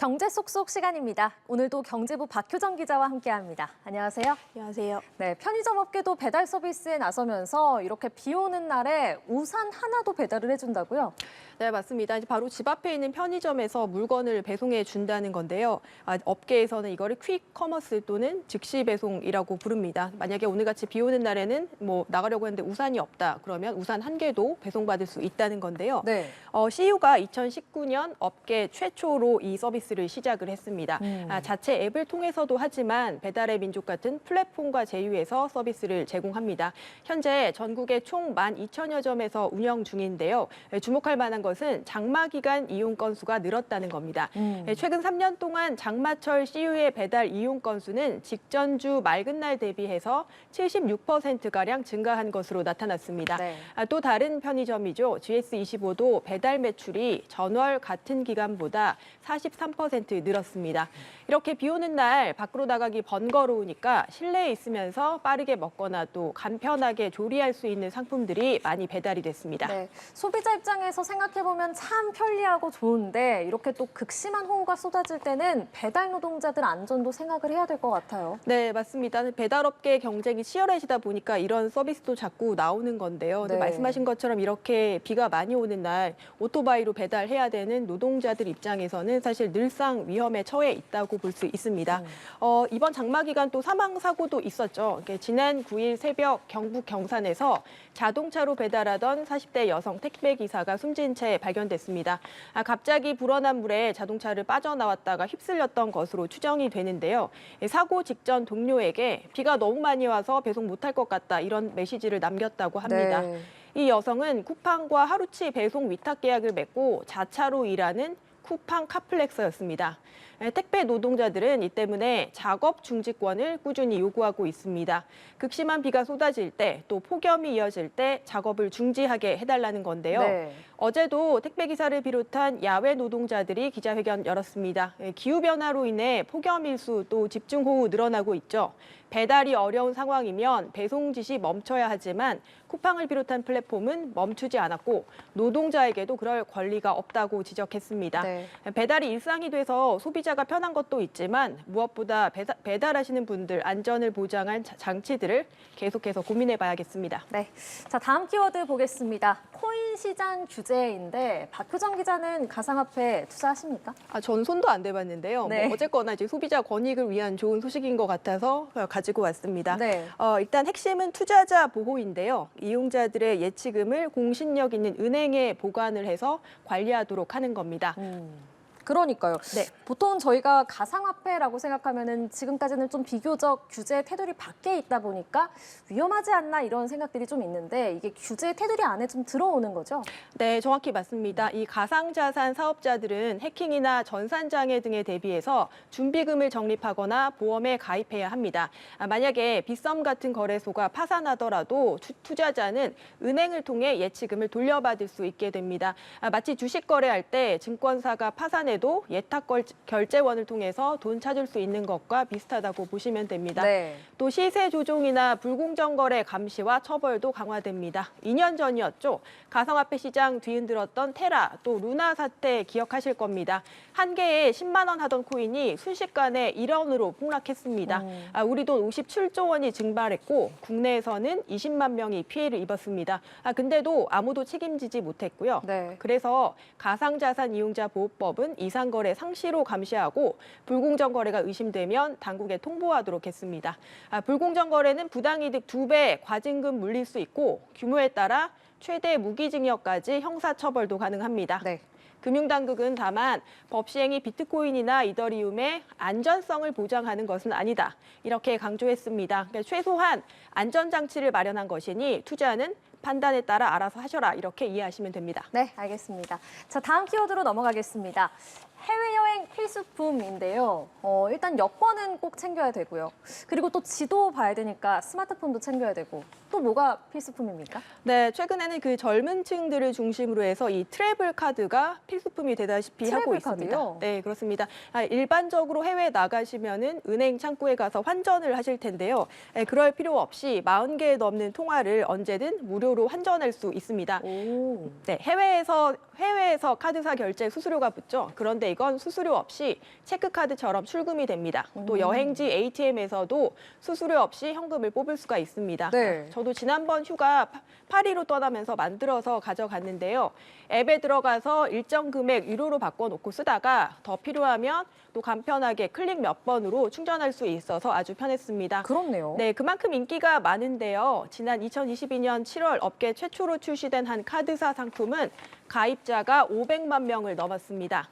경제 속속 시간입니다. 오늘도 경제부 박효정 기자와 함께합니다. 안녕하세요. 안녕하세요. 네, 편의점 업계도 배달 서비스에 나서면서 이렇게 비 오는 날에 우산 하나도 배달을 해준다고요? 네, 맞습니다. 이제 바로 집 앞에 있는 편의점에서 물건을 배송해 준다는 건데요. 업계에서는 이거를 퀵 커머스 또는 즉시 배송이라고 부릅니다. 만약에 오늘같이 비 오는 날에는 나가려고 했는데 우산이 없다. 그러면 우산 한 개도 배송받을 수 있다는 건데요. 네. CU가 2019년 업계 최초로 이 서비스를 시작을 했습니다. 자체 앱을 통해서도 하지만 배달의 민족 같은 플랫폼과 제휴해서 서비스를 제공합니다. 현재 전국에 총 12,000여 점에서 운영 중인데요. 주목할 만한 것은 장마 기간 이용 건수가 늘었다는 겁니다. 최근 3년 동안 장마철 CU의 배달 이용 건수는 직전주 맑은 날 대비해서 76%가량 증가한 것으로 나타났습니다. 네. 또 다른 편의점이죠. GS25도 배달 매출이 전월 같은 기간보다 43% 늘었습니다. 이렇게 비 오는 날 밖으로 나가기 번거로우니까 실내에 있으면서 빠르게 먹거나 또 간편하게 조리할 수 있는 상품들이 많이 배달이 됐습니다. 네, 소비자 입장에서 생각해보면 참 편리하고 좋은데 이렇게 또 극심한 호우가 쏟아질 때는 배달 노동자들 안전도 생각을 해야 될 것 같아요. 네, 맞습니다. 배달업계 경쟁이 치열해지다 보니까 이런 서비스도 자꾸 나오는 건데요. 네. 말씀하신 것처럼 이렇게 비가 많이 오는 날 오토바이로 배달해야 되는 노동자들 입장에서는 사실 늘상 위험에 처해 있다고 볼 수 있습니다. 이번 장마 기간 또 사망 사고도 있었죠. 지난 9일 새벽 경북 경산에서 자동차로 배달하던 40대 여성 택배 기사가 숨진 채 발견됐습니다. 갑자기 불어난 물에 자동차를 빠져나왔다가 휩쓸렸던 것으로 추정이 되는데요. 사고 직전 동료에게 비가 너무 많이 와서 배송 못할 것 같다 이런 메시지를 남겼다고 합니다. 네. 이 여성은 쿠팡과 하루치 배송 위탁 계약을 맺고 자차로 일하는 쿠팡 카플렉서였습니다. 택배 노동자들은 이 때문에 작업 중지권을 꾸준히 요구하고 있습니다. 극심한 비가 쏟아질 때 또 폭염이 이어질 때 작업을 중지하게 해달라는 건데요. 네. 어제도 택배 기사를 비롯한 야외 노동자들이 기자회견 열었습니다. 기후변화로 인해 폭염 일수 또 집중호우 늘어나고 있죠. 배달이 어려운 상황이면 배송 지시 멈춰야 하지만 쿠팡을 비롯한 플랫폼은 멈추지 않았고 노동자에게도 그럴 권리가 없다고 지적했습니다. 네. 배달이 일상이 돼서 소비자가 편한 것도 있지만 무엇보다 배달하시는 분들 안전을 보장한 장치들을 계속해서 고민해 봐야겠습니다. 네. 자, 다음 키워드 보겠습니다. 코인 시장 규제인데 박효정 기자는 가상화폐 투자하십니까? 전 손도 안 대봤는데요. 네. 어쨌거나 이제 소비자 권익을 위한 좋은 소식인 것 같아서 가지고 왔습니다. 네. 일단 핵심은 투자자 보호인데요. 이용자들의 예치금을 공신력 있는 은행에 보관을 해서 관리하도록 하는 겁니다. 그러니까요. 네. 보통 저희가 가상화폐라고 생각하면은 지금까지는 좀 비교적 규제 테두리 밖에 있다 보니까 위험하지 않나 이런 생각들이 좀 있는데 이게 규제 테두리 안에 좀 들어오는 거죠? 네, 정확히 맞습니다. 이 가상자산 사업자들은 해킹이나 전산장애 등에 대비해서 준비금을 적립하거나 보험에 가입해야 합니다. 만약에 빗썸 같은 거래소가 파산하더라도 투자자는 은행을 통해 예치금을 돌려받을 수 있게 됩니다. 마치 주식 거래할 때 증권사가 파산해도 예탁 결제원을 통해서 돈 찾을 수 있는 것과 비슷하다고 보시면 됩니다. 네. 또 시세 조종이나 불공정 거래 감시와 처벌도 강화됩니다. 2년 전이었죠. 가상화폐 시장 뒤흔들었던 테라 또 루나 사태 기억하실 겁니다. 한 개에 10만 원 하던 코인이 순식간에 1원으로 폭락했습니다. 우리 돈 57조 원이 증발했고 국내에서는 20만 명이 피해를 입었습니다. 근데도 아무도 책임지지 못했고요. 네. 그래서 가상자산 이용자 보호법은 이상거래 상시로 감시하고 불공정 거래가 의심되면 당국에 통보하도록 했습니다. 불공정 거래는 부당이득 2배 과징금 물릴 수 있고 규모에 따라 최대 무기징역까지 형사처벌도 가능합니다. 네. 금융당국은 다만 법 시행이 비트코인이나 이더리움의 안전성을 보장하는 것은 아니다. 이렇게 강조했습니다. 그러니까 최소한 안전장치를 마련한 것이니 투자는 판단에 따라 알아서 하셔라. 이렇게 이해하시면 됩니다. 네, 알겠습니다. 자, 다음 키워드로 넘어가겠습니다. 해외여행 필수품인데요. 일단 여권은 꼭 챙겨야 되고요. 그리고 또 지도 봐야 되니까 스마트폰도 챙겨야 되고 또 뭐가 필수품입니까? 네, 최근에는 그 젊은 층들을 중심으로 해서 이 트래블 카드가 필수품이 되다시피 하고 트래블 있습니다. 카드요? 네, 그렇습니다. 일반적으로 해외 나가시면은 은행 창구에 가서 환전을 하실 텐데요. 그럴 필요 없이 40개 넘는 통화를 언제든 무료로 환전할 수 있습니다. 오. 네, 해외에서 카드사 결제 수수료가 붙죠. 그런데 이건 수수료 없이 체크카드처럼 출금이 됩니다. 또 여행지 ATM에서도 수수료 없이 현금을 뽑을 수가 있습니다. 네. 저도 지난번 휴가 파리로 떠나면서 만들어서 가져갔는데요. 앱에 들어가서 일정 금액 유료로 바꿔놓고 쓰다가 더 필요하면 또 간편하게 클릭 몇 번으로 충전할 수 있어서 아주 편했습니다. 그렇네요. 네, 그만큼 인기가 많은데요. 지난 2022년 7월 업계 최초로 출시된 한 카드사 상품은 가입자가 500만 명을 넘었습니다.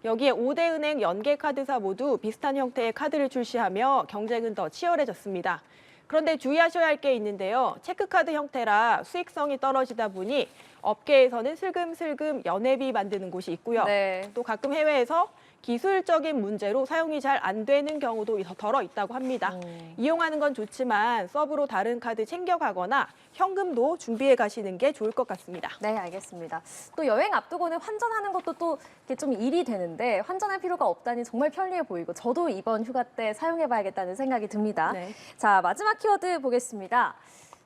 여기에 5대 은행 연계 카드사 모두 비슷한 형태의 카드를 출시하며 경쟁은 더 치열해졌습니다. 그런데 주의하셔야 할 게 있는데요. 체크카드 형태라 수익성이 떨어지다 보니 업계에서는 슬금슬금 연회비 만드는 곳이 있고요. 네. 또 가끔 해외에서 기술적인 문제로 사용이 잘 안 되는 경우도 덜어 있다고 합니다. 이용하는 건 좋지만 서브로 다른 카드 챙겨가거나 현금도 준비해 가시는 게 좋을 것 같습니다. 네, 알겠습니다. 또 여행 앞두고는 환전하는 것도 또 이렇게 좀 일이 되는데 환전할 필요가 없다니 정말 편리해 보이고 저도 이번 휴가 때 사용해봐야겠다는 생각이 듭니다. 네. 자, 마지막 키워드 보겠습니다.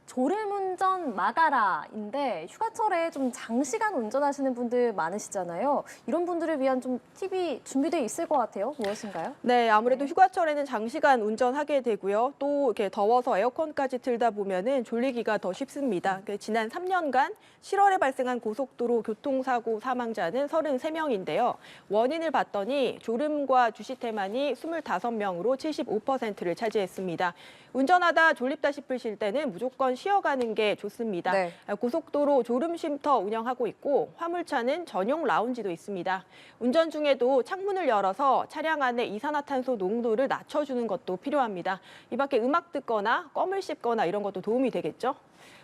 졸음운전 막아라인데 휴가철에 좀 장시간 운전하시는 분들 많으시잖아요. 이런 분들을 위한 좀 팁이 준비되어 있을 것 같아요. 무엇인가요? 네, 아무래도 휴가철에는 장시간 운전하게 되고요. 또 이렇게 더워서 에어컨까지 틀다 보면은 졸리기가 더 쉽습니다. 지난 3년간 7월에 발생한 고속도로 교통사고 사망자는 33명인데요. 원인을 봤더니 졸음과 주시태만이 25명으로 75%를 차지했습니다. 운전하다 졸립다 싶으실 때는 무조건 쉬어가는 게 좋습니다. 네. 고속도로 졸음쉼터 운영하고 있고 화물차는 전용 라운지도 있습니다. 운전 중에도 창문을 열어서 차량 안에 이산화탄소 농도를 낮춰주는 것도 필요합니다. 이 밖에 음악 듣거나 껌을 씹거나 이런 것도 도움이 되겠죠.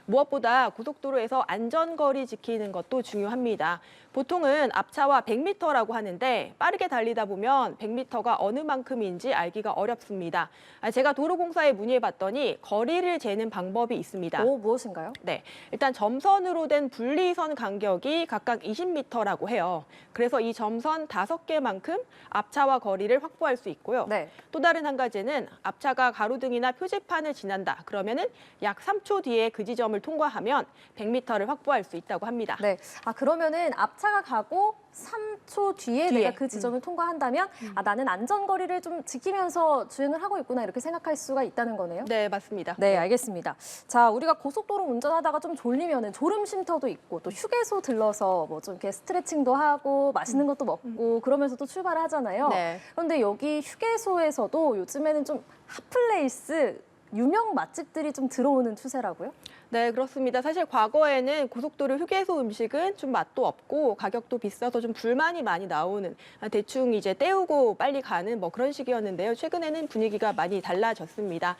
무엇보다 고속도로에서 안전거리 지키는 것도 중요합니다. 보통은 앞차와 100m라고 하는데 빠르게 달리다 보면 100m가 어느 만큼인지 알기가 어렵습니다. 제가 도로공사에 문의해봤더니 거리를 재는 방법이 있습니다. 오, 무엇인가요? 네, 일단 점선으로 된 분리선 간격이 각각 20m라고 해요. 그래서 이 점선 5개만큼 앞차와 거리를 확보할 수 있고요. 네. 또 다른 한 가지는 앞차가 가로등이나 표지판을 지난다. 그러면은 약 3초 뒤에 그 지점을 통과하면 100m를 확보할 수 있다고 합니다. 네. 아, 그러면은 앞차가 가고 3초 뒤에 내가 그 지점을 통과한다면 아, 나는 안전거리를 좀 지키면서 주행을 하고 있구나 이렇게 생각할 수가 있다는 거네요. 네, 맞습니다. 네, 알겠습니다. 자, 우리가 고속도로 운전하다가 좀 졸리면은 졸음 쉼터도 있고 또 휴게소 들러서 뭐 좀 이렇게 스트레칭도 하고 맛있는 것도 먹고 그러면서 또 출발을 하잖아요. 네. 그런데 여기 휴게소에서도 요즘에는 좀 핫플레이스 유명 맛집들이 좀 들어오는 추세라고요? 네, 그렇습니다. 사실 과거에는 고속도로 휴게소 음식은 좀 맛도 없고 가격도 비싸서 좀 불만이 많이 나오는 대충 이제 때우고 빨리 가는 뭐 그런 식이었는데요. 최근에는 분위기가 많이 달라졌습니다.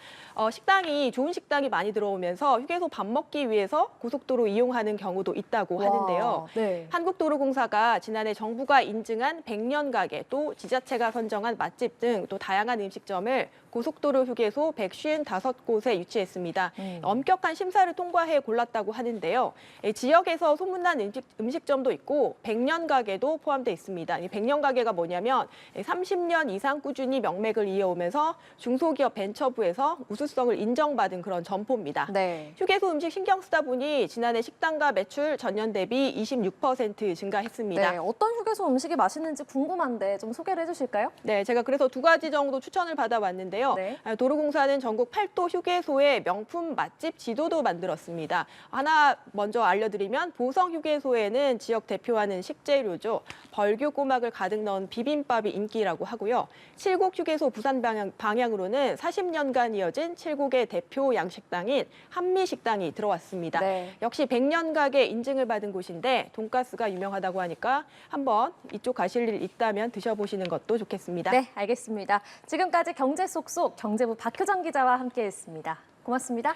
좋은 식당이 많이 들어오면서 휴게소 밥 먹기 위해서 고속도로 이용하는 경우도 있다고 하는데요. 네. 한국도로공사가 지난해 정부가 인증한 100년 가게 또 지자체가 선정한 맛집 등 또 다양한 음식점을 고속도로 휴게소 155곳에 유치했습니다. 엄격한 심사를 통과해 골랐다고 하는데요. 지역에서 소문난 음식점도 있고 100년 가게도 포함되어 있습니다. 이 100년 가게가 뭐냐면 30년 이상 꾸준히 명맥을 이어오면서 중소기업 벤처부에서 우수성을 인정받은 그런 점포입니다. 네. 휴게소 음식 신경 쓰다 보니 지난해 식당가 매출 전년 대비 26% 증가했습니다. 네, 어떤 휴게소 음식이 맛있는지 궁금한데 좀 소개를 해주실까요? 네, 제가 그래서 2가지 정도 추천을 받아왔는데요. 네. 도로공사는 전국 8도 휴게소의 명품 맛집 지도도 만들었습니다. 하나 먼저 알려드리면 보성휴게소에는 지역 대표하는 식재료죠. 벌교 꼬막을 가득 넣은 비빔밥이 인기라고 하고요. 칠곡휴게소 부산 방향으로는 40년간 이어진 칠곡의 대표 양식당인 한미식당이 들어왔습니다. 네. 역시 100년 가게 인증을 받은 곳인데 돈가스가 유명하다고 하니까 한번 이쪽 가실 일 있다면 드셔보시는 것도 좋겠습니다. 네, 알겠습니다. 지금까지 경제 쏙쏙 경제부 박효정 기자와 함께했습니다. 고맙습니다.